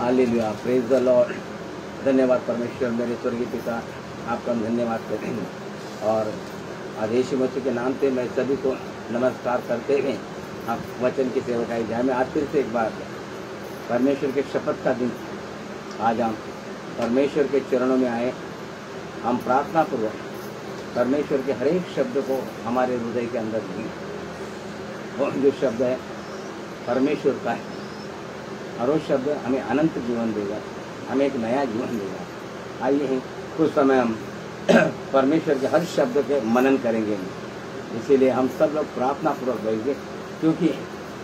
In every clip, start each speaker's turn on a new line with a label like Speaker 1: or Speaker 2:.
Speaker 1: Hallelujah, praise the Lord. धन्यवाद परमेश्वर, मेरे स्वर्गीय पिता, आपका हम धन्यवाद करते हैं। और आज यीशु मसीह के नाम से मैं सभी को नमस्कार करते हुए आप वचन की सेवकाई जाए में आज फिर से एक बार परमेश्वर के शपथ का दिन, आज हम परमेश्वर के चरणों में आए। हम प्रार्थना पूर्वक परमेश्वर के हर एक शब्द को हमारे हृदय के अंदर दें। वो जो शब्द है परमेश्वर का है, और वो शब्द हमें अनंत जीवन देगा, हमें एक नया जीवन देगा। आइए कुछ समय हम परमेश्वर के हर शब्द के मनन करेंगे। इसीलिए हम सब लोग प्रार्थना पूर्वक बैठेंगे, क्योंकि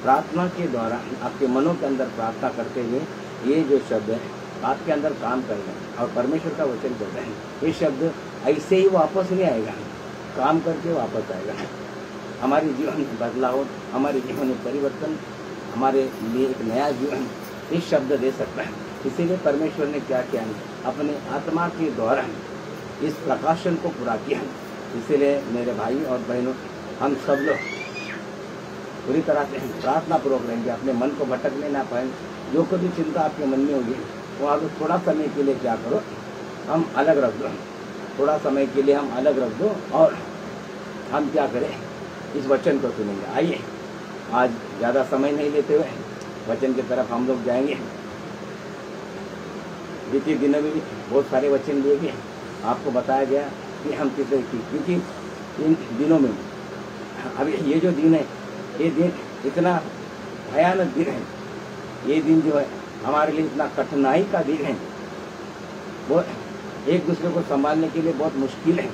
Speaker 1: प्रार्थना के द्वारा आपके मनों के अंदर प्रार्थना करते हुए ये जो शब्द है आपके अंदर काम करेगा और परमेश्वर का वचन करते हैं। ये शब्द ऐसे ही वापस नहीं आएगा, काम करके वापस आएगा। हमारे जीवन में बदलाव, हमारे जीवन में परिवर्तन, हमारे लिए एक नया जीवन इस शब्द दे सकता है। इसीलिए परमेश्वर ने क्या किया, अपने आत्मा के द्वारा इस प्रकाशन को पूरा किया। इसीलिए मेरे भाई और बहनों, हम सब लोग पूरी तरह से प्रार्थना पूर्वक रहेंगे, अपने मन को भटकने ना पाए। जो कभी चिंता आपके मन में होगी वो आप थोड़ा समय के लिए क्या करो, हम अलग रख दो। थोड़ा समय के लिए हम अलग रख दो और हम क्या करें, इस वचन को सुनेंगे। आइए आज ज़्यादा समय नहीं लेते हुए वचन की तरफ हम लोग जाएंगे। बीते दिनों में भी बहुत सारे वचन लिए गए, आपको बताया गया कि हम किसे, क्योंकि इन दिनों में अभी ये जो दिन है, ये दिन इतना भयानक दिन है। ये दिन जो है हमारे लिए इतना कठिनाई का दिन है, वो एक दूसरे को संभालने के लिए बहुत मुश्किल है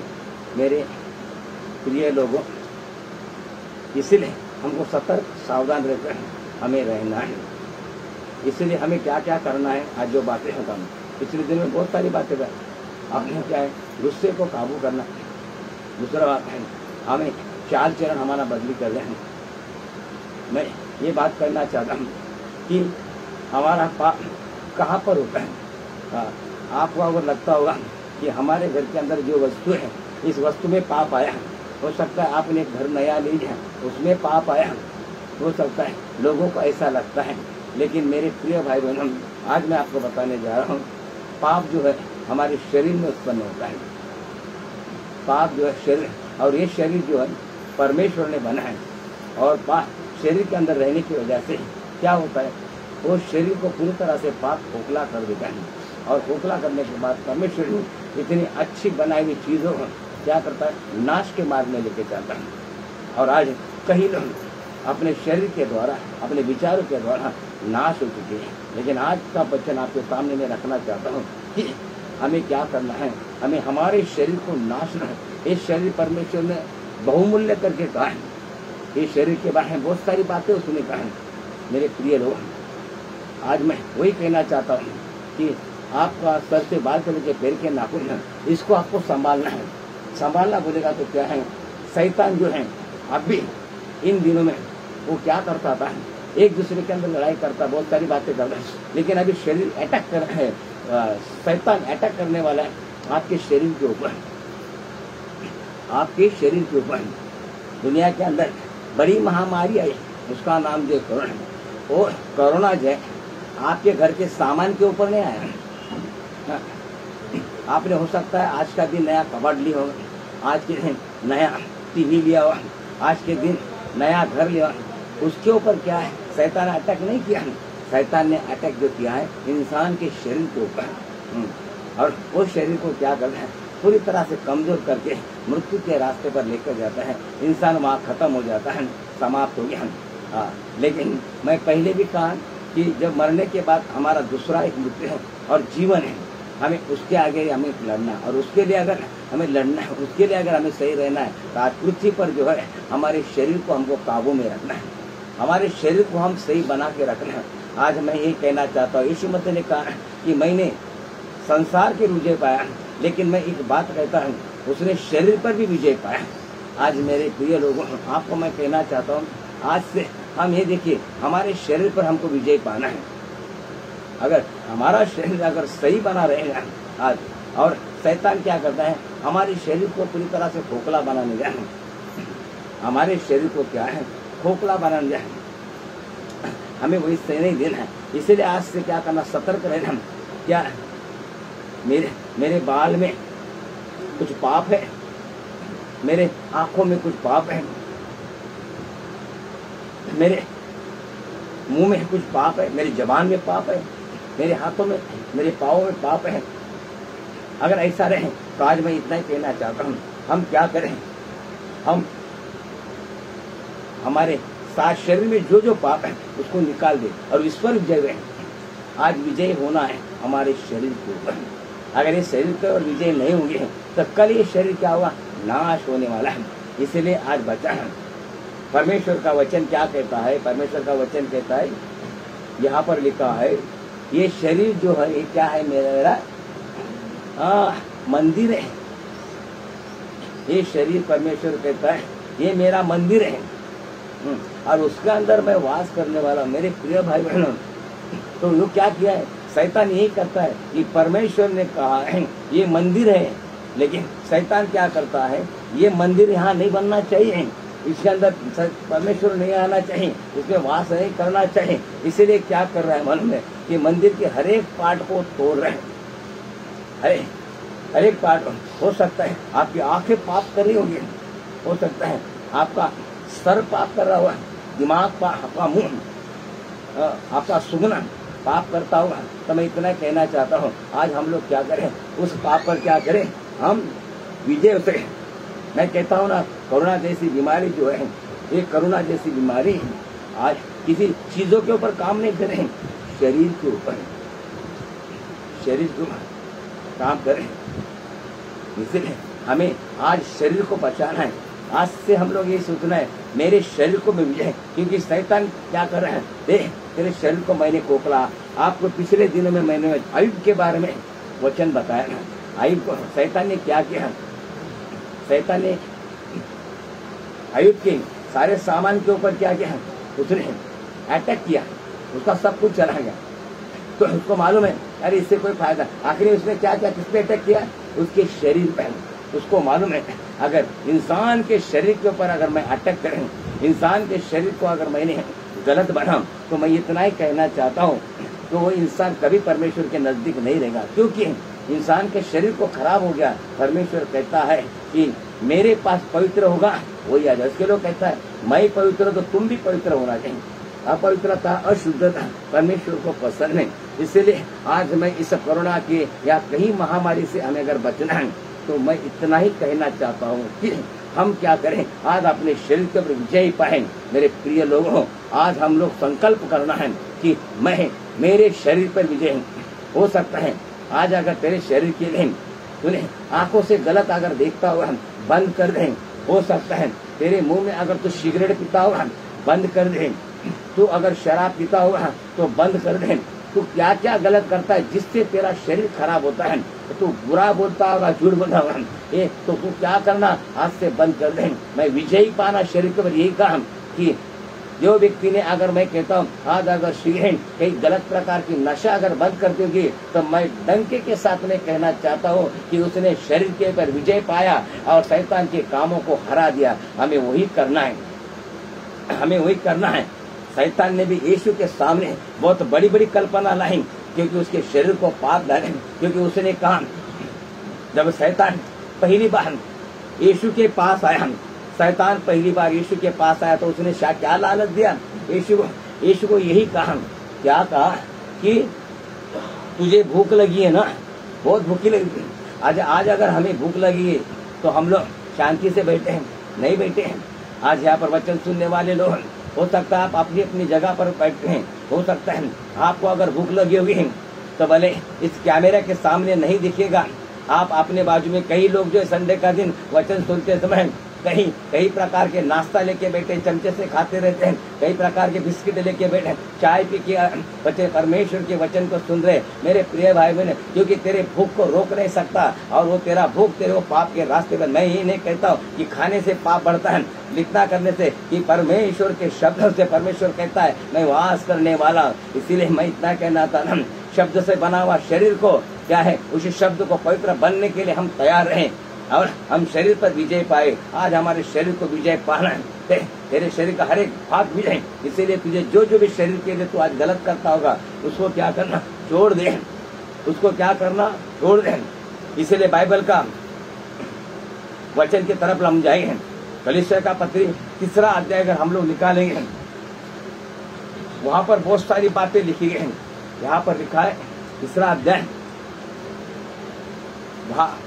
Speaker 1: मेरे प्रिय लोगों। इसलिए हमको सतर्क सावधान रहकर हमें रहना है। इसलिए हमें क्या क्या करना है, आज जो बातें होता हूँ पिछले दिन में बहुत सारी बातें कर, आपने क्या है, गुस्से को काबू करना। दूसरा बात है, हमें चाल चरण हमारा बदली कर लेना। मैं ये बात करना चाहता हूँ कि हमारा पाप कहाँ पर होता है। आपको अगर लगता होगा कि हमारे घर के अंदर जो वस्तु है, इस वस्तु में पाप आया, हो सकता है आपने एक घर नया ले लिया, उसमें पाप आया, हो सकता है लोगों को ऐसा लगता है। लेकिन मेरे प्रिय भाई बहनों, आज मैं आपको बताने जा रहा हूँ, पाप जो है हमारे शरीर में उत्पन्न होता है। पाप जो है शरीर, और ये शरीर जो है परमेश्वर ने बना है, और पाप शरीर के अंदर रहने की वजह से क्या होता है, वो शरीर को पूरी तरह से पाप खोखला कर देता है। और खोखला करने के बाद परमेश्वर ने इतनी अच्छी बनाई हुई चीज़ों को क्या करता है, नाश के मार्ग में लेके जाता है। और आज कई लोग अपने शरीर के द्वारा, अपने विचारों के द्वारा नाश हो चुके हैं। लेकिन आज का वचन आपके सामने मैं रखना चाहता हूँ कि हमें क्या करना है, हमें हमारे शरीर को नाशना है। इस शरीर परमेश्वर ने बहुमूल्य करके कहा है। इस शरीर के बारे में बहुत सारी बातें उसने कहा है। मेरे प्रिय लोग, आज मैं वही कहना चाहता हूँ कि आपका सर से बाल से लेकर पैर के नाखून है, इसको आपको संभालना है। संभालना बोलेगा तो क्या है, शैतान जो है अब भी इन दिनों में वो क्या करता था, एक दूसरे के अंदर लड़ाई करता, बहुत सारी बातें करता है। लेकिन अभी शरीर अटैक कर रहा है, शैतान अटैक करने वाला है आपके शरीर के ऊपर, आपके शरीर के ऊपर। दुनिया के अंदर बड़ी महामारी आई, उसका नाम जो कोरोना है। और कोरोना जो है आपके घर के सामान के ऊपर नहीं आया। आपने हो सकता है आज का दिन नया कबर्ड लिया हो, आज के दिन नया टीवी लिया हो, आज के दिन नया घर लिया, उसके ऊपर क्या है, शैतान ने अटैक नहीं किया। शैतान ने अटैक जो किया है इंसान के शरीर के ऊपर, और वो शरीर को क्या करता है, पूरी तरह से कमजोर करके मृत्यु के रास्ते पर लेकर जाता है। इंसान वहाँ खत्म हो जाता है, समाप्त हो गया। लेकिन मैं पहले भी कहा कि जब मरने के बाद हमारा दूसरा एक मृत्यु है और जीवन है, हमें उसके आगे हमें लड़ना, और उसके लिए अगर हमें लड़ना है, उसके लिए अगर हमें सही रहना है, तो आज पृथ्वी पर जो है हमारे शरीर को हमको काबू में रखना है, हमारे शरीर को हम सही बना के रखना है। आज मैं यही कहना चाहता हूँ, यीशु मसीह ने कहा कि मैंने संसार के विजय पाया, लेकिन मैं एक बात कहता हूँ, उसने शरीर पर भी विजय पाया। आज मेरे प्रिय लोगों, आपको मैं कहना चाहता हूँ, आज से हम ये देखिए, हमारे शरीर पर हमको विजय पाना है। अगर हमारा शरीर अगर सही बना रहेगा आज, और शैतान क्या करता है, हमारे शरीर को पूरी तरह से खोखला बनाने जाए, हमारे शरीर को क्या है, खोखला बनाने जाए। हमें वही सही नहीं देना है। इसीलिए आज से क्या करना, सतर्क रहना। क्या मेरे बाल में कुछ पाप है, मेरे आंखों में कुछ पाप है, मेरे मुंह में कुछ पाप है, मेरी जबान में पाप है, मेरे हाथों में, मेरे पाँव में पाप है। अगर ऐसा रहे तो आज मैं इतना ही कहना चाहता हूँ, हम क्या करें, हम हमारे साथ शरीर में जो जो पाप है उसको निकाल दे और ईश्वर विजय रहे। आज विजय होना है हमारे शरीर के ऊपर। अगर ये शरीर पे और विजय नहीं होंगे तो कल ये शरीर क्या हुआ, नाश होने वाला है। इसलिए आज बचा है। परमेश्वर का वचन क्या कहता है, परमेश्वर का वचन कहता है, यहाँ पर लिखा है, ये शरीर जो है ये क्या है, मेरा मंदिर है। ये शरीर परमेश्वर कहता है ये मेरा मंदिर है और उसके अंदर मैं वास करने वाला। मेरे प्रिय भाई बहनों, तो वो क्या किया है, शैतान यही करता है कि परमेश्वर ने कहा है ये मंदिर है, लेकिन शैतान क्या करता है, ये मंदिर यहाँ नहीं बनना चाहिए, इसके अंदर परमेश्वर नहीं आना चाहिए, इसमें वास नहीं करना चाहिए। इसीलिए क्या कर रहा है मन में कि मंदिर के हर एक पार्ट को तोड़ रहे हैं। हर एक पार्ट। हो सकता है आपकी आंखें पाप कर रही होगी, हो सकता है आपका सर पाप कर रहा हुआ, दिमाग पाप, आपका मुंह, आपका सुगना पाप करता हुआ। तो मैं इतना कहना चाहता हूँ, आज हम लोग क्या करें, उस पाप पर क्या करें, हम विजय उतरे। मैं कहता हूँ ना, कोरोना जैसी बीमारी जो है, ये कोरोना जैसी बीमारी आज किसी चीजों के ऊपर काम नहीं कर रहे, शरीर के ऊपर, शरीर के ऊपर काम करें। इसलिए हमें आज शरीर को बचाना है। आज से हम लोग ये सोचना है, मेरे शरीर को मैं विजय, क्योंकि शैतान क्या कर रहा है, देख तेरे शरीर को मैंने कोकला। आपको पिछले दिनों में मैंने अय्यूब के बारे में वचन बताया ना, अय्यूब को शैतान ने क्या किया, शैतान ने अय्यूब के सारे सामान के ऊपर क्या किया, उसने अटैक किया, उसका सब कुछ चला गया। तो उसको मालूम है अरे इससे कोई फायदा, आखिर उसने क्या किया, किस पे अटैक किया, उसके शरीर पे। उसको मालूम है अगर इंसान के शरीर के ऊपर अगर मैं अटैक करूं, इंसान के शरीर को अगर मैंने गलत बनाऊं, तो मैं इतना ही कहना चाहता हूं तो वो इंसान कभी परमेश्वर के नजदीक नहीं रहेगा, क्योंकि इंसान के शरीर को खराब हो गया। परमेश्वर कहता है कि मेरे पास पवित्र होगा वही आ जाए। इसके लोग कहता है मैं पवित्र हूं तो तुम भी पवित्र होना चाहिए। अपवित्रता, अशुद्धता परमेश्वर को पसंद नहीं। इसलिए आज मैं इस कोरोना की या कहीं महामारी से हमें अगर बचना है तो मैं इतना ही कहना चाहता हूँ कि हम क्या करें, आज अपने शरीर के ऊपर विजय पाएं। मेरे प्रिय लोगों, आज हम लोग संकल्प करना है कि मैं मेरे शरीर पर विजय हो सकता है। आज अगर तेरे शरीर के लिए तूने आंखों से गलत अगर देखता हुआ बंद कर दे, हो सकता है तेरे मुंह में अगर तू सिगरेट पीता हुआ बंद कर दे, तू अगर शराब पीता हुआ तो बंद कर दे। तू क्या क्या गलत करता है जिससे तेरा शरीर खराब होता है, तो तू बुरा बोलता होगा, झूठ बोलता होगा, ये तो तू क्या करना, आज से बंद कर दे। मैं विजयी पाना शरीर के ऊपर यही कहा कि जो व्यक्ति ने, अगर मैं कहता हूँ आज अगर सिगरेट कई गलत प्रकार की नशा अगर बंद कर दोगी, तो मैं डंके के साथ में कहना चाहता हूँ कि उसने शरीर के ऊपर विजय पाया और शैतान के कामों को हरा दिया। हमें वही करना है, हमें वही करना है। शैतान ने भी यीशु के सामने बहुत बड़ी बड़ी कल्पना लाई, क्योंकि उसके शरीर को पाप डाले, क्योंकि उसने कहा, जब शैतान पहली बार यीशु के पास आया, शैतान पहली बार यीशु के पास आया तो उसने क्या लालच दिया यीशु को यही कहा, क्या कहा कि तुझे भूख लगी है ना, बहुत भूखी लगी। आज अगर हमें भूख लगी है तो हम लोग शांति से बैठे हैं, नहीं बैठे हैं। आज यहाँ पर वचन सुनने वाले लोग, हो सकता है आप अपनी अपनी जगह पर बैठे हैं, हो सकता है आपको अगर भूख लगी होगी तो भले इस कैमरा के सामने नहीं दिखेगा, आप अपने बाजू में कई लोग जो संडे का दिन वचन सुनते समय कई प्रकार के नाश्ता लेके बैठे, चमचे से खाते रहते हैं, कई प्रकार के बिस्किट लेके बैठे, चाय पी के बच्चे परमेश्वर के वचन को सुन रहे। मेरे प्रिय भाई बहन, क्योंकि तेरे भूख को रोक नहीं सकता और वो तेरा भूख तेरे वो पाप के रास्ते पर। मैं ये नहीं कहता हूँ कि खाने से पाप बढ़ता है, लिखना करने से, कि परमेश्वर के शब्दों से परमेश्वर कहता है मैं वास करने वाला। इसीलिए मैं इतना कहना था ना, शब्द से बना हुआ शरीर को क्या है, उसी शब्द को पवित्र बनने के लिए हम तैयार रहें और हम शरीर पर विजय पाए। आज हमारे शरीर को विजय पाना है। तेरे शरीर का हर एक भाग भी है। इसीलिए तुझे जो जो भी शरीर के लिए तू आज गलत करता होगा उसको क्या करना, छोड़ दे, उसको क्या करना, छोड़ दे। इसीलिए बाइबल का वचन की तरफ हम जाएंगे। कलीसिया का पत्री 3 अध्याय अगर हम लोग निकालेंगे, वहां पर बहुत सारी बातें लिखी गई हैं। यहाँ पर लिखा है 3 अध्याय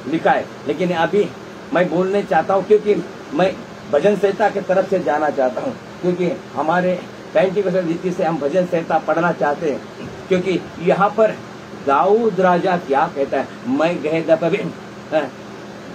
Speaker 1: लिखा है, लेकिन अभी मैं बोलने चाहता हूँ क्योंकि मैं भजन संहिता की तरफ से जाना चाहता हूँ, क्योंकि हमारे पेंटिकोस्टल रीति से हम भजन संहिता पढ़ना चाहते हैं। क्योंकि यहाँ पर दाऊद राजा क्या कहता है, मैं गए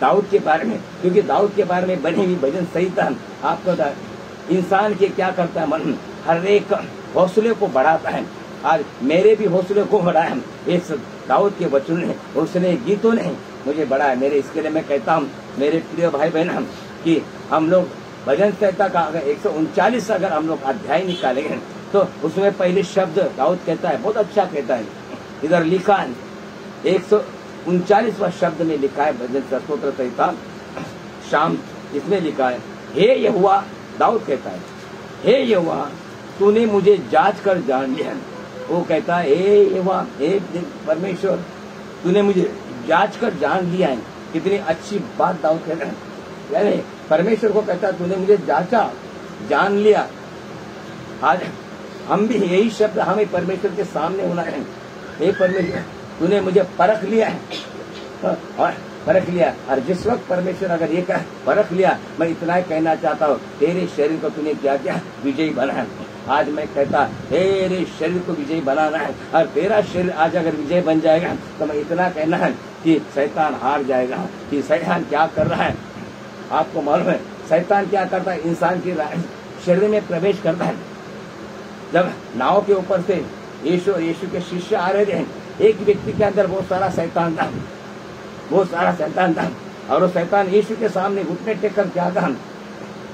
Speaker 1: दाऊद के बारे में, क्योंकि दाऊद के बारे में बनी हुई भजन संहिता आपको इंसान के क्या करता है, मन हर एक हौसले को बढ़ाता है। आज मेरे भी हौसले को बढ़ाया इस दाऊद के वचन ने, उसने गीतों ने मुझे बढ़ाया। मेरे इसके लिए मैं कहता हूँ मेरे प्रिय भाई बहन कि हम लोग भजन संहिता का अगर 139 अगर हम लोग अध्याय निकालेंगे तो उसमें पहले शब्द दाऊद कहता है, बहुत अच्छा कहता है। इधर लिखा है 139वां शब्द में लिखा है भजन स्तोत्र संहिता शाम, इसमें लिखा है, हे यहोवा, दाऊद कहता है, हे यहोवा तूने मुझे जांच कर जान लिया। वो कहता है, हे यहोवा, हे परमेश्वर तूने मुझे जांच कर जान लिया है। कितनी अच्छी बात दाऊद कहता है, यानी परमेश्वर को कहता है तूने मुझे जांचा, जान लिया। आज हम भी यही शब्द हमें परमेश्वर के सामने होना है, हे परमेश्वर तूने मुझे परख लिया है, और परख लिया। और जिस वक्त परमेश्वर अगर ये कह परख लिया, मैं इतना ही कहना चाहता हूँ, तेरे शरीर को तूने क्या क्या विजयी बनाया। आज मैं कहता तेरे शरीर को विजयी बनाना है, और तेरा शरीर आज अगर विजय बन जाएगा तो मैं इतना कहना है कि शैतान हार जाएगा। कि शैतान क्या कर रहा है आपको मालूम है, शैतान क्या करता है, इंसान के शरीर में प्रवेश करता है। जब नाव के ऊपर से यीशु और यीशु के शिष्य आ रहे थे, एक व्यक्ति के अंदर बहुत सारा शैतान था, बहुत सारा शैतान था, और वो शैतान यीशु के सामने घुटने टेक कर क्या कहा,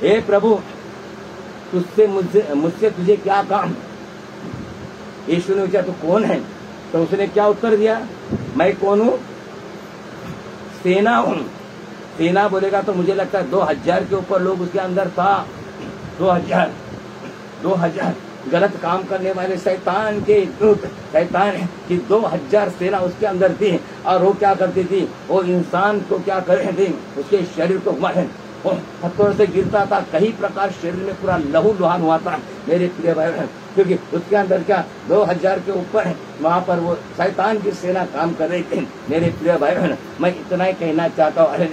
Speaker 1: हे प्रभु तुझसे मुझसे तुझे क्या काम। यीशु ने पूछा तू कौन है, तो उसने क्या उत्तर दिया, मैं कौन हूँ, सेना हूँ। सेना बोलेगा तो मुझे लगता है 2000 के ऊपर लोग उसके अंदर था। 2000 गलत काम करने वाले शैतान के दूत, शैतान की 2000 सेना उसके अंदर थी। और वो क्या करती थी, वो इंसान को क्या कर रहे थे, उसके शरीर को मारे, वो पत्थरों से गिरता था, कई प्रकार शरीर में पूरा लहू लुहान हुआ था मेरे प्रिय भाई, क्योंकि उसके अंदर क्या 2000 के ऊपर वहाँ पर वो शैतान की सेना काम कर रही थी मेरे प्रिय भाई बहन। मैं इतना ही कहना चाहता हूँ। अरे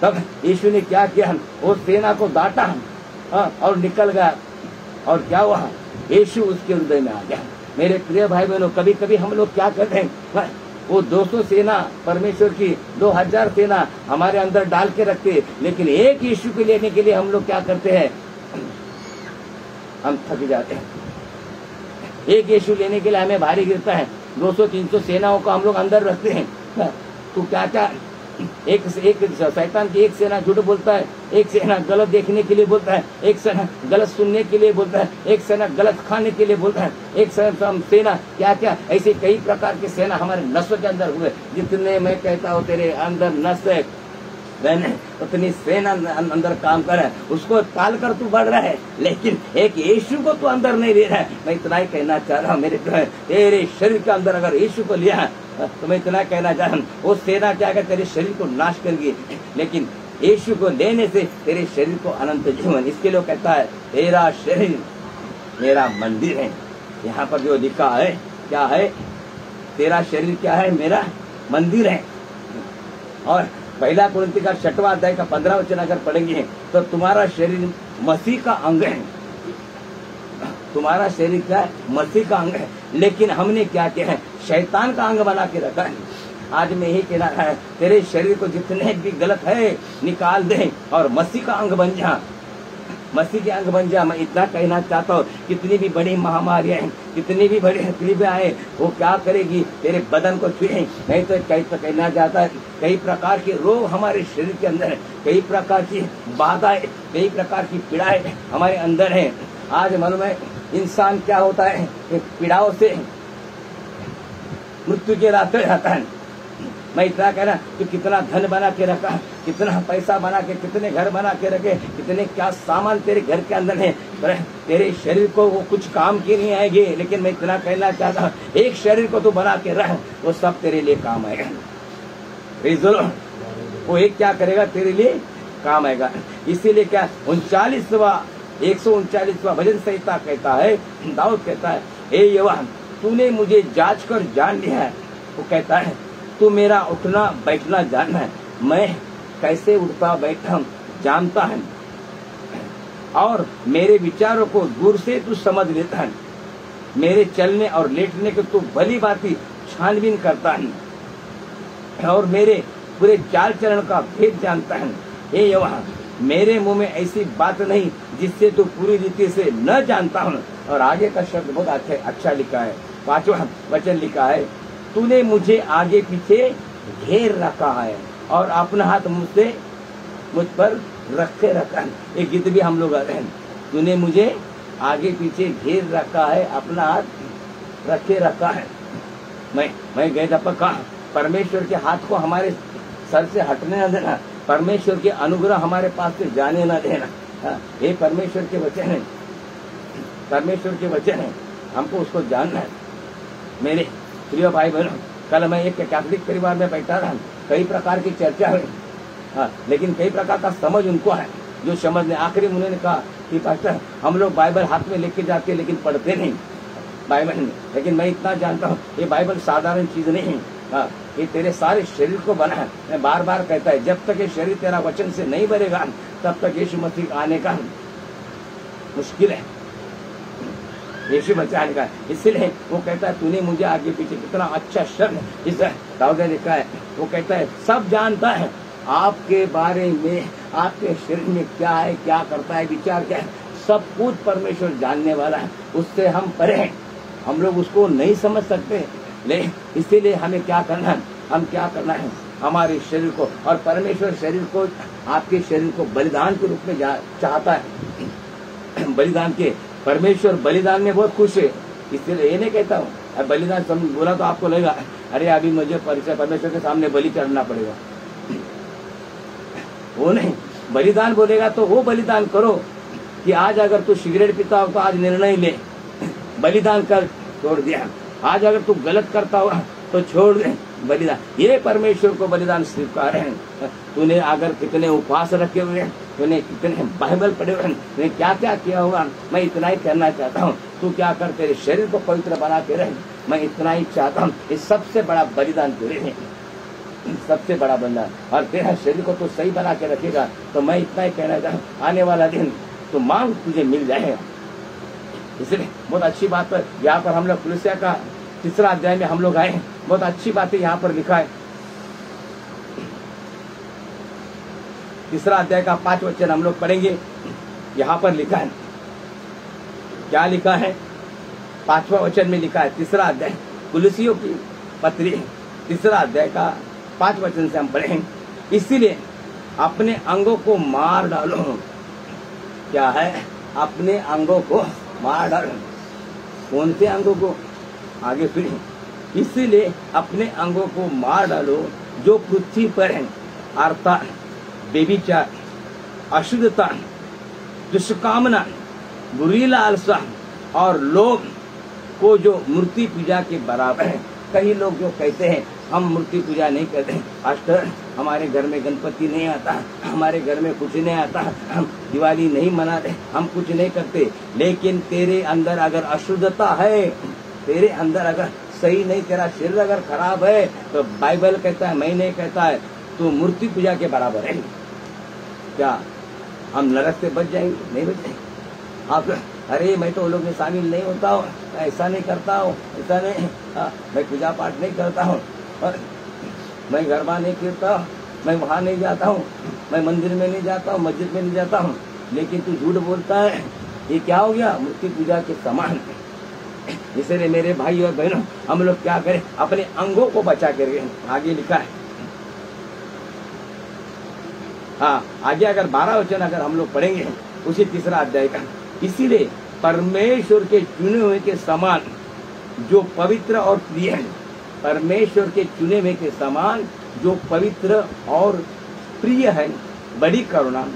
Speaker 1: तब यीशु ने क्या किया, वो सेना को डांटा और निकल गया, और क्या हुआ, यीशु उसके हृदय में आ गया। मेरे प्रिय भाई बहनों, कभी कभी हम लोग क्या करते हैं, वो 200 सेना परमेश्वर की 2000 सेना हमारे अंदर डाल के रखते, लेकिन एक यीशु को लेने के लिए हम लोग क्या करते हैं, हम थक जाते हैं। एक यीशु लेने के लिए हमें भारी गिरता है, 200-300 सेनाओं को हम लोग अंदर रखते हैं। तो क्या क्या एक शैतान की एक सेना झूठ बोलता है, एक सेना गलत देखने के लिए बोलता है, एक सेना गलत सुनने के लिए बोलता है, एक सेना गलत खाने के लिए बोलता है, एक सेना क्या क्या, ऐसे कई प्रकार की सेना हमारे नसों के अंदर हुए। जितने मैं कहता हूँ तेरे अंदर नस है बहने, उतनी सेना अंदर काम कर रहा है, उसको पाल कर तू बढ़ रहा है, लेकिन एक यीशु को तू अंदर नहीं ले रहा है। मैं इतना ही कहना चाह रहा हूँ मेरे तेरे शरीर के अंदर अगर यीशु को लिया तो मैं इतना कहना चाह रहा हूँ, वो सेना क्या कर तेरे शरीर को नाश करेगी, लेकिन यीशु को लेने से तेरे शरीर को अनंत जीवन। इसके लिए कहता है तेरा शरीर मेरा मंदिर है। यहाँ पर जो लिखा है क्या है, तेरा शरीर क्या है, मेरा मंदिर है। और 1 कुरिन्थी का 6वां अध्याय का 15 वचन अगर पढ़ेंगे तो तुम्हारा शरीर मसीह का अंग है। तुम्हारा शरीर क्या है, मसीह का अंग है, लेकिन हमने क्या किया है, शैतान का अंग बना के रखा है। आज मैं यही कहना है, तेरे शरीर को जितने भी गलत है निकाल दे और मसीह का अंग बन जा, मसीह के अंग बन जा। मैं इतना कहना चाहता हूँ, कितनी भी बड़ी महामारियां हैं, कितनी भी बड़ी तकलीफें आए, वो क्या करेगी, तेरे बदन को छुए नहीं तो कहना चाहता है कई प्रकार के रोग हमारे शरीर के अंदर है, कई प्रकार की बाधाएं, कई प्रकार की पीड़ाएं हमारे अंदर है। आज मालूम है इंसान क्या होता है, पीड़ाओं से मृत्यु के रास्ते जाता है। मैं इतना कहना तू कितना धन बना के रखा, कितना पैसा बना के, कितने घर बना के रखे, कितने क्या सामान तेरे घर के अंदर है, पर तेरे शरीर को वो कुछ काम की नहीं आएगी। लेकिन मैं इतना कहना चाहता हूँ, एक शरीर को तू बना के रह, वो सब तेरे लिए काम आएगा। वो एक क्या करेगा, तेरे लिए काम आएगा। इसीलिए क्या 139वां भजन संहिता कहता है, दाऊद कहता है, हे यहोवा तूने मुझे जांच कर जान लिया है। वो कहता है तू मेरा उठना बैठना जानना है, मैं कैसे उठता बैठता जानता है, और मेरे विचारों को दूर से तू समझ लेता है, मेरे चलने और लेटने को तू भली भांति छानबीन करता है, और मेरे पूरे चाल चलन का भेद जानता है। हे यहोवा मेरे मुंह में ऐसी बात नहीं जिससे तू पूरी रीति से न जानता हूँ। और आगे का शब्द बहुत अच्छा लिखा है, 5वां वचन लिखा है, तूने मुझे आगे पीछे घेर रखा है और अपना हाथ मुझ पर रखे रखा है। एक गीत भी हम लोग गाते हैं, तूने मुझे आगे पीछे घेर रखा है, अपना हाथ रखे रखा है। मैं गए था कहा, परमेश्वर के हाथ को हमारे सर से हटने न देना, परमेश्वर के अनुग्रह हमारे पास से जाने न देना। ये परमेश्वर के वचन है, परमेश्वर के वचन है, हमको उसको जानना है। मेरे प्रिय भाई बहनों, कल मैं एक कैथोलिक परिवार में बैठा था, कई प्रकार की चर्चा हुई, लेकिन कई प्रकार का समझ उनको है जो समझने। आखिरी उन्होंने कहा कि पास्टर हम लोग बाइबल हाथ में लेके जाते लेकिन पढ़ते नहीं बाइबल में। लेकिन मैं इतना जानता हूँ ये बाइबल साधारण चीज नहीं है, ये तेरे सारे शरीर को बना है। मैं बार बार कहता है, जब तक ये शरीर तेरा वचन से नहीं भरेगा तब तक यीशु मसीह आने का मुश्किल है, यीशु बचाने का। इसलिए वो कहता है तूने मुझे आगे पीछे, कितना अच्छा शब्द इस दाऊद ने लिखा है। वो कहता है सब जानता है आपके बारे में, आपके शरीर में क्या है, क्या करता है, विचार क्या है, सब कुछ परमेश्वर जानने वाला है। उससे हम परे हैं, हम लोग उसको नहीं समझ सकते। ले इसीलिए हमें क्या करना है, हम क्या करना है, हमारे शरीर को, और परमेश्वर शरीर को, आपके शरीर को बलिदान के रूप में चाहता है। बलिदान के, परमेश्वर बलिदान में बहुत खुश है। इसलिए ये नहीं कहता हूँ बलिदान बोला तो आपको लगेगा अरे अभी मुझे परमेश्वर के सामने बलि चढ़ना पड़ेगा। वो नहीं, बलिदान बोलेगा तो वो बलिदान करो कि आज अगर तू सिगरेट पीता हो तो आज निर्णय ले, बलिदान कर, छोड़ दिया। आज अगर तू गलत करता हो तो छोड़ दे, बलिदान। ये परमेश्वर को बलिदान स्वीकार है। तूने अगर कितने उपवास रखे हुए हैं, तूने कितने बाइबल पढ़े हुए हैं, तूने क्या क्या किया होगा, मैं इतना ही कहना चाहता हूँ। तू क्या कर, तेरे शरीर को पवित्र बना के रहे, मैं इतना ही चाहता हूँ। ये सबसे बड़ा बलिदान तेरे है, सबसे बड़ा बलिदान। और तेरा शरीर को तू सही बना के रखेगा तो मैं इतना ही कहना चाहता हूँ, आने वाला दिन तो मांग तुझे मिल जाएगा। इसलिए बहुत अच्छी बात है, यहाँ पर हम लोग कुलुस्या का 3 अध्याय में हम लोग आए हैं। बहुत अच्छी बात है यहाँ पर लिखा है, 3 अध्याय का 5 वचन हम लोग पढ़ेंगे। यहाँ पर लिखा है, क्या लिखा है, 5वां वचन में लिखा है, 3 अध्याय कुलुसियों की पत्री 3 अध्याय का 5 वचन से हम पढ़ेंगे। इसीलिए अपने अंगों को मार डालो। क्या है, अपने अंगों को मार डालो। कौन से अंगों को, आगे सुनिए। इसीलिए अपने अंगों को मार डालो जो पृथ्वी पर है, अर्थात बेविचार, अशुद्धता, दुष्कामना, बुरी लालसा और लोभ को जो मूर्ति पूजा के बराबर है। कई लोग जो कहते हैं हम मूर्ति पूजा नहीं करते, पास्टर हमारे घर में गणपति नहीं आता, हमारे घर में कुछ नहीं आता, हम दिवाली नहीं मनाते, हम कुछ नहीं करते। लेकिन तेरे अंदर अगर अशुद्धता है, तेरे अंदर अगर सही नहीं, तेरा शरीर अगर खराब है, तो बाइबल कहता है, मैं नहीं कहता है, तो मूर्ति पूजा के बराबर है। क्या हम नरक से बच जाएंगे? नहीं बच जाएंगे। आप अरे मैं तो लोग में शामिल नहीं होता हूँ, ऐसा नहीं करता हूँ, ऐसा नहीं, मैं पूजा पाठ नहीं करता हूँ, और मैं गरबा नहीं करता हूँ, मैं वहाँ नहीं जाता हूँ, मैं मंदिर में नहीं जाता हूँ, मस्जिद में नहीं जाता हूँ, लेकिन तू झूठ बोलता है। ये क्या हो गया? मूर्ति पूजा के समान। इसलिए मेरे भाई और बहनों, हम लोग क्या करें, अपने अंगों को बचा के रखें। आगे लिखा है, हाँ आगे अगर 12 वचन अगर हम लोग पढ़ेंगे उसी 3 अध्याय का, इसीलिए परमेश्वर के चुने हुए के समान जो पवित्र और प्रिय है, परमेश्वर के चुने हुए के समान जो पवित्र और प्रिय है, बड़ी करुणा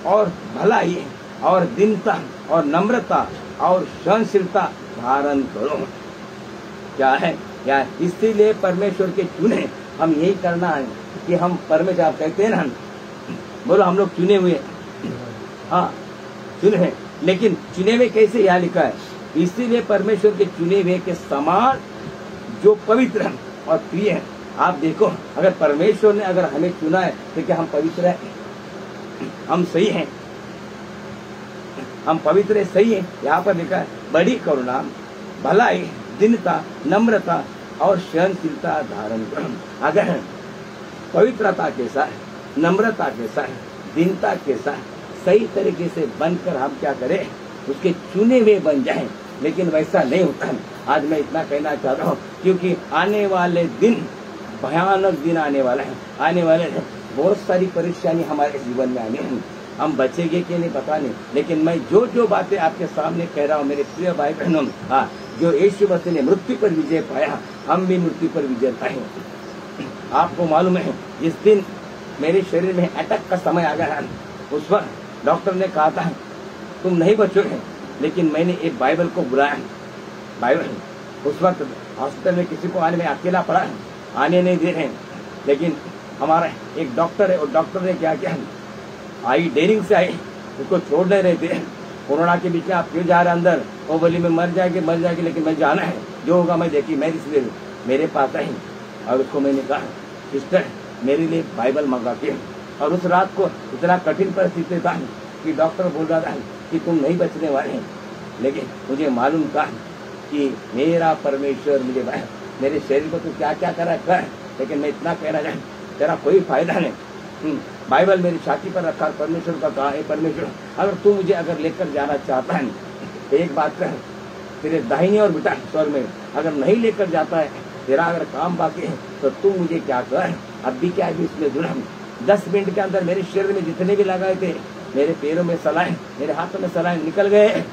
Speaker 1: और भलाई और दीनता और नम्रता और सहनशीलता धारण करो। क्या है? क्या है? इसीलिए परमेश्वर के चुने हम यही करना है कि हम परमेश्वर, आप कहते हैं ना, बोलो हम लोग चुने हुए, हाँ चुने हैं, लेकिन चुने हुए कैसे? यहाँ लिखा है, इसीलिए परमेश्वर के चुने हुए के समान जो पवित्र है और प्रिय है। आप देखो, अगर परमेश्वर ने अगर हमें चुना है तो क्या हम पवित्र हैं? हम सही हैं? हम पवित्र है, सही है? यहाँ पर लिखा है बड़ी करुणा, भलाई, दीनता, नम्रता और सहनशीलता धारण करो। अगर पवित्रता के साथ, नम्रता के साथ, दीनता के साथ सही तरीके से बनकर हम क्या करें? उसके चुने हुए बन जाएं। लेकिन वैसा नहीं होता। आज मैं इतना कहना चाहता हूँ, क्योंकि आने वाले दिन भयानक दिन आने वाला है, आने वाले हैं। बहुत सारी परेशानी हमारे जीवन में आने हैं। हम बचेंगे कि नहीं पता नहीं, लेकिन मैं जो बातें आपके सामने कह रहा हूँ मेरे प्रिय भाई बहनों, हाँ, जो यीशु मसीह ने मृत्यु पर विजय पाया, हम भी मृत्यु पर विजय पाए। आपको मालूम है, जिस दिन मेरे शरीर में अटैक का समय आ गया है, उस वक्त डॉक्टर ने कहा था तुम नहीं बचोगे, लेकिन मैंने एक बाइबल को बुलाया। बाइबल उस वक्त हॉस्पिटल में किसी को आने में अकेला पड़ा, आने नहीं दे रहे, लेकिन हमारा एक डॉक्टर है, और डॉक्टर ने क्या किया, आई डेयरिंग से आई, उसको छोड़ नहीं रहे थे। कोरोना के बीच में आप क्यों जा रहे अंदर? वो बोली मैं मर जाएगी, लेकिन मैं जाना है, जो होगा मैं देखी। मैं इसलिए मेरे पास आई और उसको मैंने कहा सिस्टर मेरे लिए बाइबल मंगा के। और उस रात को इतना कठिन परिस्थिति था कि डॉक्टर बोल रहा था कि तुम नहीं बचने वाले हैं, लेकिन मुझे मालूम था कि मेरा परमेश्वर मुझे मेरे शरीर को तो क्या क्या करा कर, लेकिन मैं इतना कहना चाहूँ तेरा कोई फायदा नहीं। बाइबल मेरी छाती पर रखा, परमेश्वर का कहा, परमेश्वर अगर तू मुझे अगर लेकर जाना चाहता है, एक बात कर, तेरे दाहिनी और बेटा स्वर में अगर नहीं लेकर जाता है, तेरा अगर काम बाकी है तो तू मुझे क्या कर, अब भी क्या भी इसमें जुड़ा। 10 मिनट के अंदर मेरे शरीर में जितने भी लगाए थे, मेरे पैरों में सलाइन, मेरे हाथों में सलाइन निकल गए।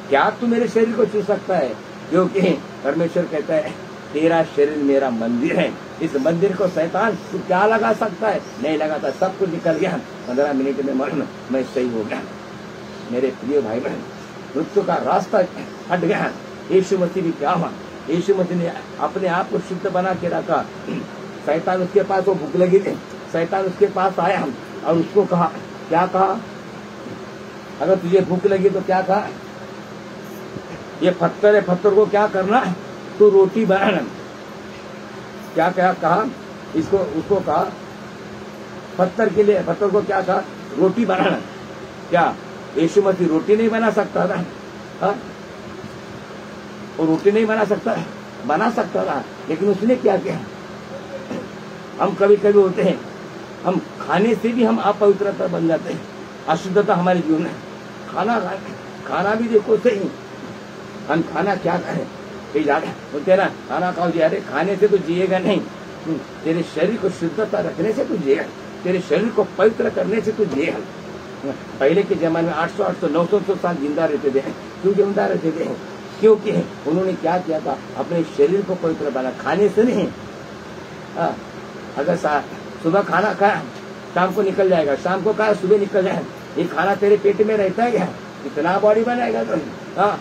Speaker 1: क्या तू मेरे शरीर को छू सकता है? क्योंकि परमेश्वर कहता है तेरा शरीर मेरा मंदिर है, इस मंदिर को शैतान तू क्या लगा सकता है? नहीं लगाता, सब कुछ निकल गया। 15 मिनट में मरण मैं सही हो गया। मेरे प्रिय भाई बहन, मृत्यु का रास्ता हट गया। यीशु मसीह भी क्या हुआ? यीशु मसीह ने अपने आप को शुद्ध बना के रखा। शैतान उसके पास, वो भूख लगी थी, शैतान उसके पास आया और उसको कहा, क्या कहा? अगर तुझे भूख लगी तो क्या कहा? ये पत्थर है, पत्थर को क्या करना? तो रोटी बनाना। क्या क्या कहा? इसको उसको कहा पत्थर के लिए, पत्थर को क्या कहा? रोटी बनाना। क्या यीशु मसीह रोटी नहीं बना सकता था? हाँ, वो रोटी नहीं बना सकता था, लेकिन उसने क्या किया? हम कभी कभी होते हैं, हम खाने से भी हम अपवित्रता बन जाते हैं, अशुद्धता हमारे जीवन में। खाना भी देखो सही, हम खाना क्या करें? कई ज्यादा बोलते ना खाना खाओ जी, अरे खाने से तो जिएगा नहीं, तेरे शरीर को शुद्धता रखने से तू जिएगा, तेरे शरीर को पवित्र करने से तू जिएगा। पहले के जमाने में 800, 900 साल जिंदा रहते थे। क्यों जिंदा रहते थे? क्योंकि उन्होंने क्या किया था? अपने शरीर को पवित्र बना, खाने से नहीं। अगर सुबह खाना खाया, शाम को निकल जाएगा, शाम को खाया, सुबह निकल जाएगा, ये खाना तेरे पेट में रहता है क्या? कितना बॉडी बनाएगा तो? हाँ,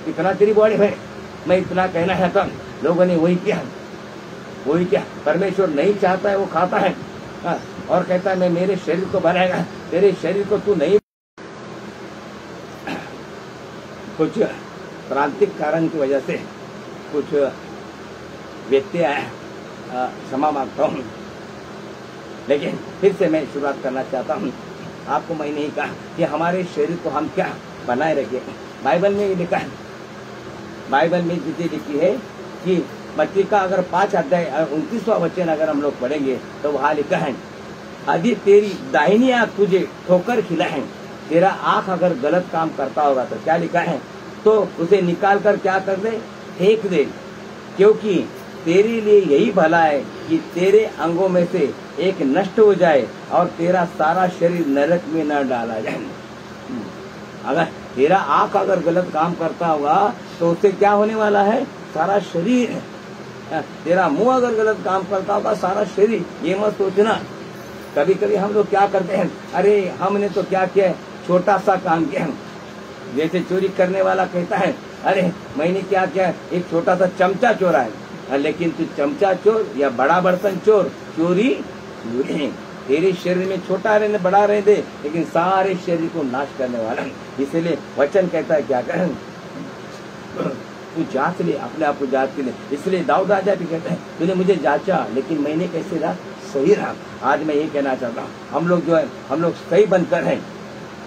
Speaker 1: कितना तेरी बॉडी है? मैं इतना कहना है तो लोगों ने वही किया। परमेश्वर नहीं चाहता है वो खाता है, और कहता है मैं मेरे शरीर को बनाएगा, तेरे शरीर को तू नहीं। कुछ प्रांतिक कारण की वजह से कुछ व्यक्ति आए, क्षमा मांगता हूँ, लेकिन फिर से मैं शुरुआत करना चाहता हूँ। आपको मैं नहीं कहा कि हमारे शरीर को हम क्या बनाए रखें। बाइबल में ये लिखा है, बाइबल में जितनी लिखी है कि मत्ती का अगर 5 अध्याय 29वां वचन अगर हम लोग पढ़ेंगे तो वहाँ लिखा है, यदि तेरी दाहिनी आंख तुझे ठोकर खिलाए, तेरा आंख अगर गलत काम करता होगा तो क्या लिखा है? तो उसे निकाल कर क्या कर दे? फेंक दे, क्योंकि तेरे लिए यही भला है कि तेरे अंगों में से एक नष्ट हो जाए और तेरा सारा शरीर नरक में न डाला जाए। अगर तेरा आंख अगर गलत काम करता होगा तो उससे क्या होने वाला है? सारा शरीर तेरा मुंह अगर गलत काम करता होगा सारा शरीर, ये मत सोचना। कभी कभी हम लोग क्या करते हैं, अरे हमने तो क्या किया, छोटा सा काम किया। जैसे चोरी करने वाला कहता है, अरे मैंने क्या किया, एक छोटा सा चमचा चोरा है, लेकिन तू चमचा चोर या बड़ा बर्तन चोर, चोरी चोरी। तेरे शरीर में छोटा रहने बड़ा रह दे, लेकिन सारे शरीर को नाश करने वाला। इसलिए वचन कहता है क्या करें, तू जांच ले, अपने आप को जांच के ले। इसलिए दाऊद राजा भी कहते हैं, तूने मुझे जांचा लेकिन मैंने कैसे रहा, सही रहा। आज मैं ये कहना चाहता हूँ, हम लोग जो है, हम लोग सही बनकर हैं।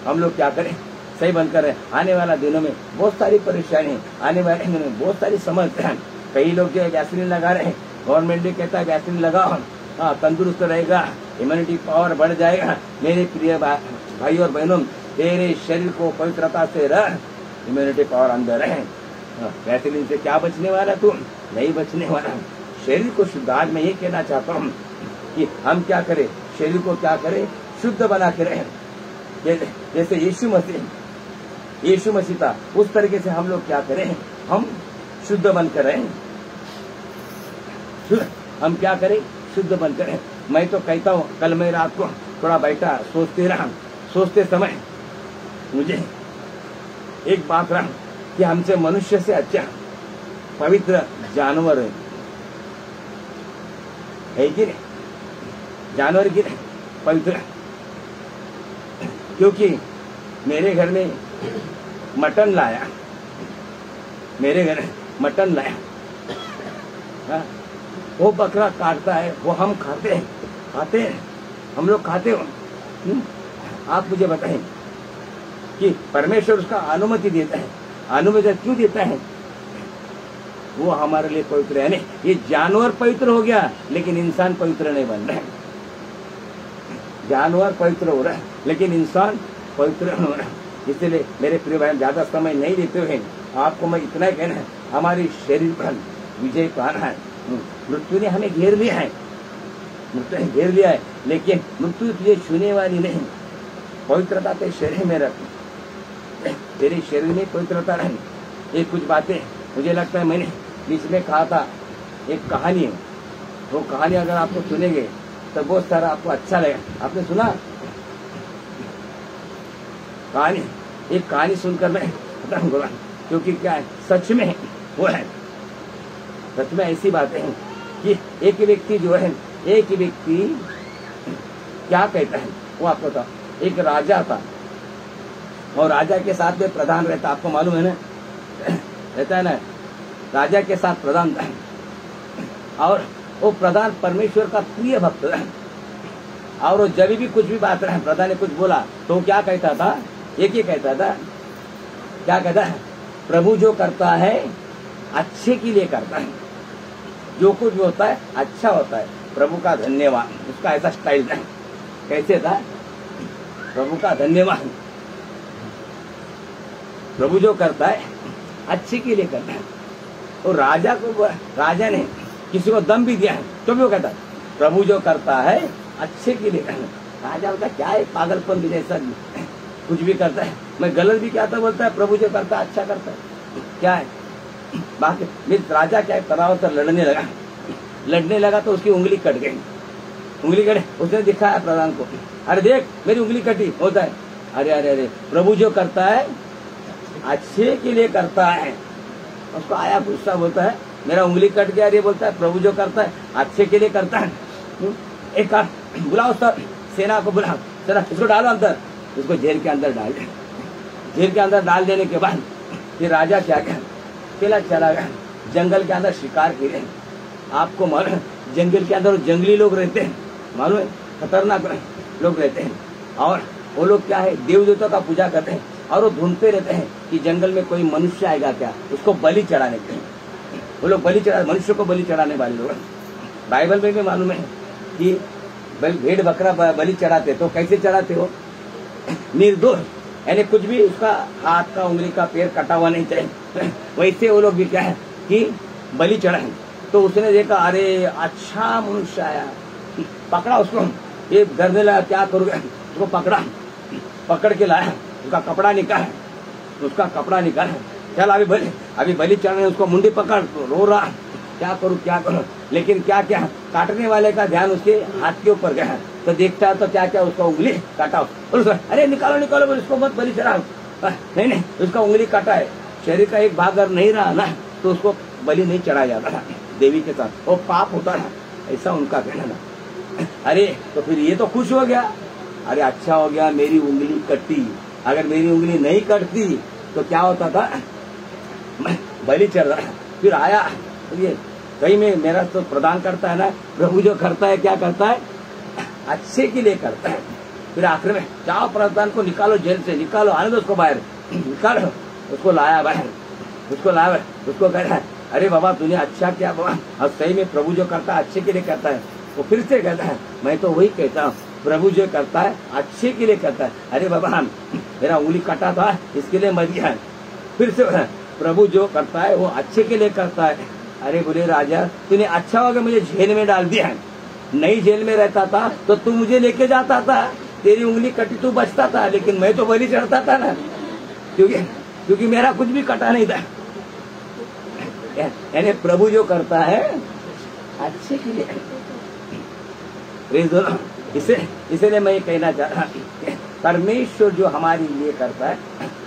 Speaker 1: हम लोग क्या करें, सही बनकर है। आने वाला दिनों में बहुत सारी परेशानी, आने वाले दिनों में बहुत सारी समस्या है। कई लोग जो है वैक्सीन लगा रहे हैं, गवर्नमेंट भी कहता है वैक्सीन लगाओ, हाँ तंदुरुस्त रहेगा, इम्यूनिटी पावर बढ़ जाएगा। मेरे प्रिय भाई और बहनों, तेरे शरीर को पवित्रता से रह, इम्यूनिटी पावर अंदर रहे। वैक्सीन से क्या बचने वाला, तू नहीं बचने वाला। शरीर को शुद्ध, आज मैं ये कहना चाहता हूँ कि हम क्या करें, शरीर को क्या करें, शुद्ध बना के रहें। जैसे यीशु मसीह था, उस तरीके से हम लोग क्या करें, हम शुद्ध बनकर रहें। हम क्या करें, शुद्ध बनकर रहें। मैं तो कहता हूँ, कल मैं रात को थोड़ा बैठा सोचते रहा, सोचते समय मुझे एक बात रहा कि हमसे मनुष्य से अच्छा पवित्र जानवर है कि नहीं, जानवर की पवित्र। क्योंकि मेरे घर में मटन लाया, मेरे घर मटन लाया, हाँ? वो बकरा काटता है, वो हम खाते हैं, हम लोग खाते हो। आप मुझे बताएं कि परमेश्वर उसका अनुमति देता है, अनुमति क्यों देता है, वो हमारे लिए पवित्र है। नहीं, ये जानवर पवित्र हो गया लेकिन इंसान पवित्र नहीं बन रहा है। जानवर पवित्र हो रहा है लेकिन इंसान पवित्र हो रहा है। इसलिए मेरे प्रिय भाई, ज्यादा समय नहीं देते हुए आपको मैं इतना ही कहना है, हमारी शरीर पर विजय पाना है। मृत्यु ने हमें घेर लिया है, मृत्यु ने घेर लिया है, लेकिन मृत्यु तुझे छूने वाली नहीं। पवित्रता तेरे शरीर में रख, तेरे शरीर में पवित्रता रहे। ये कुछ बातें मुझे लगता है मैंने बीच में कहा था, एक कहानी है, वो कहानी अगर आपको सुनेंगे तो बहुत सारा आपको अच्छा लगेगा। आपने सुना कहानी, एक कहानी सुनकर मैं बताऊंगा, क्योंकि क्या है, सच में वो है, सच में ऐसी बातें हैं कि एक व्यक्ति जो है, एक व्यक्ति क्या कहता है वो आपको था। एक राजा था और राजा के साथ में प्रधान रहता, आपको मालूम है ना, रहता है ना, राजा के साथ प्रधान था। और वो प्रधान परमेश्वर का प्रिय भक्त है। और वो जब भी कुछ भी बात रहे, प्रधान ने कुछ बोला तो क्या कहता था, एक ही कहता था, क्या कहता है, प्रभु जो करता है अच्छे के लिए करता है, जो कुछ भी होता है अच्छा होता है, प्रभु का धन्यवाद। उसका ऐसा स्टाइल था। कैसे था, प्रभु का धन्यवाद, प्रभु जो करता है अच्छे के लिए करता है। तो राजा को, राजा ने किसी को दम भी दिया है तो भी वो कहता है प्रभु जो करता है अच्छे के लिए करता है। राजा बोलता क्या है, पागलपन भी जैसा कुछ भी करता है, मैं गलत भी क्या था, बोलता है प्रभु जो करता है अच्छा करता है, क्या है बाकी। मित्र राजा क्या है, तनाव से लड़ने लगा तो उसकी उंगली कट गई, उंगली कटे, उसने दिखाया प्रधान को, अरे देख मेरी उंगली कटी, होता है, अरे अरे अरे प्रभु जो करता है अच्छे के लिए करता है। उसको आया गुस्सा, बोलता है मेरा उंगली कट गया, ये बोलता है प्रभु जो करता है अच्छे के लिए करता है। एक बुलाओ सर, सेना को बुलाओ, सेना इसको डालो अंदर, इसको जेल के अंदर डाल दे। जेल के अंदर डाल देने के बाद फिर राजा क्या क्या अकेला चला गया जंगल के अंदर शिकार के लिए। आपको मालूम जंगल के अंदर जंगली लोग रहते हैं, मालूम है, खतरनाक लोग रहते हैं। और वो लोग क्या है, देव देवता का पूजा करते हैं और वो ढूंढते रहते हैं कि जंगल में कोई मनुष्य आएगा क्या, उसको बलि चढ़ाने के लिए। वो लोग बलि चढ़ा, मनुष्य को बलि चढ़ाने वाले लोग। बाइबल में भी मालूम है कि भेड़ बकरा बलि चढ़ाते, तो कैसे चढ़ाते हो, निर्दोष, यानी कुछ भी उसका हाथ का उंगली का पैर कटा हुआ नहीं चाहिए। वैसे वो लोग भी क्या है कि बलि चढ़ाए। तो उसने देखा अरे अच्छा मनुष्य आया, पकड़ा उसको, ये डरने लगा क्या करोगे, उसको पकड़ा, पकड़ के लाया, उसका कपड़ा निकाला, चल अभी बलि चढ़ने, उसको मुंडी पकड़, रो रहा, क्या करूं, लेकिन क्या क्या काटने वाले का ध्यान उसके हाथ के ऊपर गया, तो देखता है तो क्या क्या उसका उंगली काटा, अरे निकालो इसको मत बलि चढ़ाओ, नहीं उसका उंगली काटा है। शरीर का एक भाग अगर नहीं रहा ना तो उसको बलि नहीं चढ़ाया जाता देवी के साथ, वो पाप होता है, ऐसा उनका कहना ना। अरे तो फिर ये तो खुश हो गया, अरे अच्छा हो गया मेरी उंगली कटी, अगर मेरी उंगली नहीं कटती तो क्या होता था, बलि चढ़ रहा। फिर आया ये कहीं में मेरा तो प्रदान करता है ना प्रभु, जो करता है क्या करता है, अच्छे के लिए करता है। फिर आखिर में जाओ प्रधान को निकालो, जेल से निकालो, आने दो उसको बाहर, निकालो, उसको लाया बाहर, उसको कह रहा है अरे बाबा तूने अच्छा किया बाबा, और सही में प्रभु जो करता है अच्छे के लिए करता है। वो फिर से कहता है मैं तो वही कहता हूँ, प्रभु जो करता है अच्छे के लिए करता है। अरे बाबा मेरा उंगली कटा था इसके लिए मर गया, फिर से प्रभु जो करता है वो अच्छे के लिए करता है। अरे बोले राजा तूने अच्छा हो गया मुझे जेल में डाल दिया, नई जेल में रहता था तो तू मुझे लेके जाता था, तेरी उंगली कटी तू बचता था, लेकिन मैं तो बलि चढ़ता था ना, क्योंकि मेरा कुछ भी कटा नहीं था। यानी प्रभु जो करता है अच्छे के लिए, इसलिए मैं ये कहना चाह रहा हूँ परमेश्वर जो हमारे लिए करता है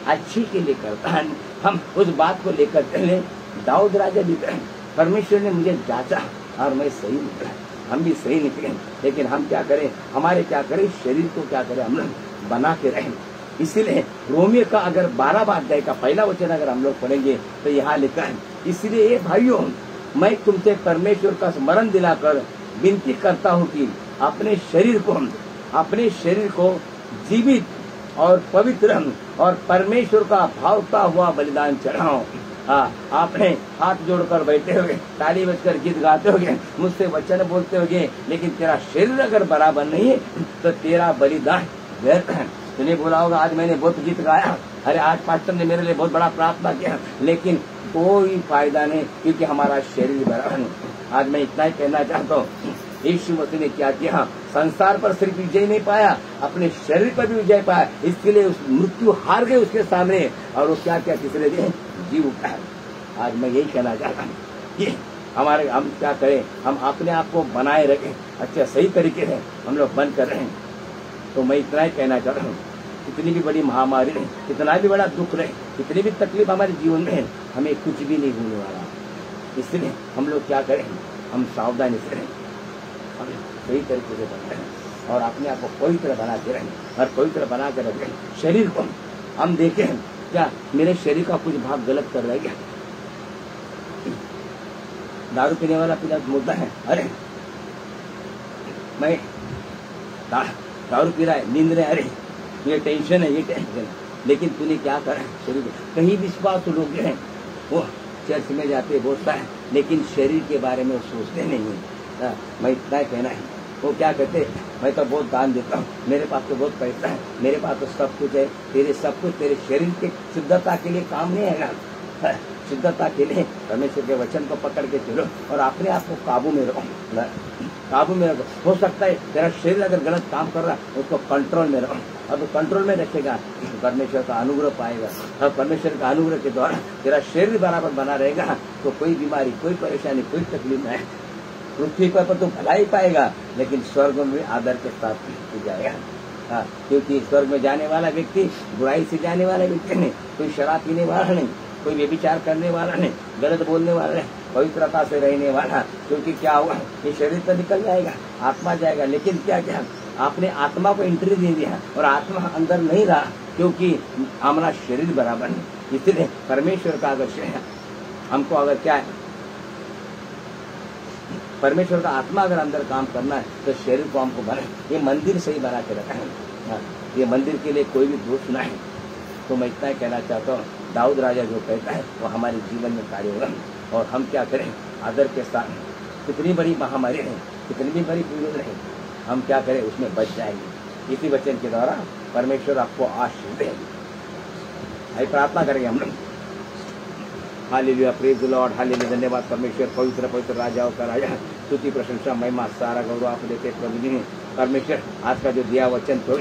Speaker 1: अच्छे के लिए करता है। हम उस बात को लेकर चले, दाऊद राजा भी कहें परमेश्वर ने मुझे जांचा और मैं सही निकला, हम भी सही निकले, लेकिन हम क्या करें, हमारे क्या करें, शरीर को क्या करें, हम लोग बना के रहें। इसीलिए रोमियो का अगर 12 अध्याय का पहला वचन अगर हम लोग पढ़ेंगे तो यहाँ लिखा है, इसलिए ये भाइयों मैं तुमसे परमेश्वर का स्मरण दिलाकर विनती करता हूँ कि अपने शरीर को जीवित और पवित्र और परमेश्वर का भावता हुआ बलिदान चढ़ाओ। आपने हाथ जोड़कर बैठे हुए, ताली बजकर गीत गाते होगे, मुझसे वचन बोलते होगे, लेकिन तेरा शरीर अगर बराबर नहीं है तो तेरा बलिदान व्यर्थ है। तूने बोला होगा आज मैंने बहुत गीत गाया, अरे आज पास्टर ने मेरे लिए बहुत बड़ा प्रार्थना किया, लेकिन कोई फायदा नहीं, क्योंकि हमारा शरीर बराबर नहीं। आज मैं इतना ही कहना चाहता हूँ, यीशु मसीह ने क्या किया, संसार पर सिर्फ विजय नहीं पाया, अपने शरीर पर भी विजय पाया, इसके लिए उस मृत्यु हार गए उसके सामने, और वो क्या क्या तीसरे दिन जीव उठा। आज मैं यही कहना चाहता हूँ कि हम क्या करें, हम अपने आप को बनाए रखें, अच्छा सही तरीके से हम लोग बंद कर रहे हैं। तो मैं इतना ही कहना चाहता हूँ, कितनी भी बड़ी महामारी रहे, कितना भी बड़ा दुख रहे, कितनी भी तकलीफ हमारे जीवन में है, हमें कुछ भी नहीं होने वाला। इसलिए हम लोग क्या करें, हम सावधानी से रहें, हम सही तरीके से बनाए और अपने आप को पवित्र बना के रहें और पवित्र बना के रखें। शरीर को हम देखें क्या मेरे शरीर का कुछ भाग गलत कर रह गया, दारू पीने वाला पीला मुद्दा है, अरे मैं दारू पी रहा है, नींद रहे, अरे ये टेंशन है, ये टेंशन है, लेकिन तूने क्या करा शरीर। कहीं विश्वास लोग जो है वो चर्च में जाते बोलता है, लेकिन शरीर के बारे में वो सोचते नहीं है। मैं इतना ही कहना है, वो क्या कहते, मैं तो बहुत दान देता हूँ, मेरे पास तो बहुत पैसा है, मेरे पास तो सब कुछ है, सब कुछ तेरे शरीर के शुद्धता के लिए काम नहीं आएगा। शुद्धता के लिए परमेश्वर के वचन को पकड़ के चलो और अपने आप को काबू में रखो, काबू में रखो। हो सकता है तेरा शरीर अगर गलत काम कर रहा है उसको कंट्रोल में रखो, अब कंट्रोल में रखेगा परमेश्वर का अनुग्रह पाएगा, और परमेश्वर का अनुग्रह के द्वारा तेरा शरीर बराबर बना रहेगा तो कोई बीमारी, कोई परेशानी, कोई तकलीफ नहीं। पृथ्वी पर तो भलाई पाएगा, लेकिन स्वर्ग में आदर के साथ जाएगा। क्योंकि स्वर्ग में जाने वाला व्यक्ति बुराई से जाने वाला व्यक्ति नहीं, कोई शराब पीने वाला नहीं, कोई व्यभिचार करने वाला नहीं, गलत बोलने वाला नहीं, पवित्रता से रहने वाला। क्योंकि क्या होगा, ये शरीर तो निकल जाएगा, आत्मा जाएगा, लेकिन क्या क्या आपने आत्मा को एंट्री दे दिया और आत्मा अंदर नहीं रहा, क्योंकि हमारा शरीर बराबर नहीं। इसलिए परमेश्वर का अगर हमको अगर क्या है, परमेश्वर का आत्मा अगर अंदर काम करना है तो शरीर को हमको बना, ये मंदिर सही बना के रखा है, ये मंदिर के लिए कोई भी दोष ना है। तो मैं इतना ही कहना चाहता हूँ, दाऊद राजा जो कहता है वो हमारे जीवन में कार्य होगा, और हम क्या करें आदर के साथ। कितनी बड़ी महामारी है, कितनी भी बड़ी पीड़ित रहे, हम क्या करें उसमें बच जाएंगे। इसी वचन के द्वारा परमेश्वर आपको आशीष देंगे। प्रार्थना करेंगे हम लोग। Hallelujah, praise the Lord, hallelujah. धन्यवाद परमेश्वर, पवित्र पवित्र राजाओं का राजा, स्तुति प्रशंसा महिमा सारा गौरव आप देते प्रभु जी। परमेश्वर आज का जो दिया वचन तो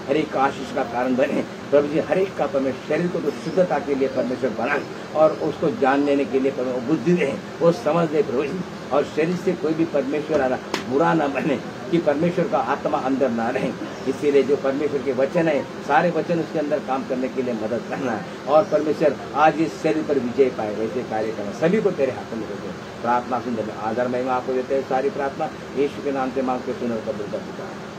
Speaker 1: हर एक आशीष का कारण बने प्रभु जी हर एक का परमेश्वर शरीर को तो शुद्धता के लिए परमेश्वर बना और उसको जान लेने के लिए परमेश्वर बुद्धि दे, वो समझ दे प्रभु जी, और शरीर से कोई भी परमेश्वर आना बुरा ना बने, कि परमेश्वर का आत्मा अंदर ना रहे। इसीलिए जो परमेश्वर के वचन है, सारे वचन उसके अंदर काम करने के लिए मदद करना है, और परमेश्वर आज इस शरीर पर विजय पाए वैसे कार्य करना। सभी को तेरे हाथों में देते प्रार्थना सुन, आदर महिमा आपको देते हैं। सारी प्रार्थना यीशु के नाम से मांगते सुनो कबूल कर।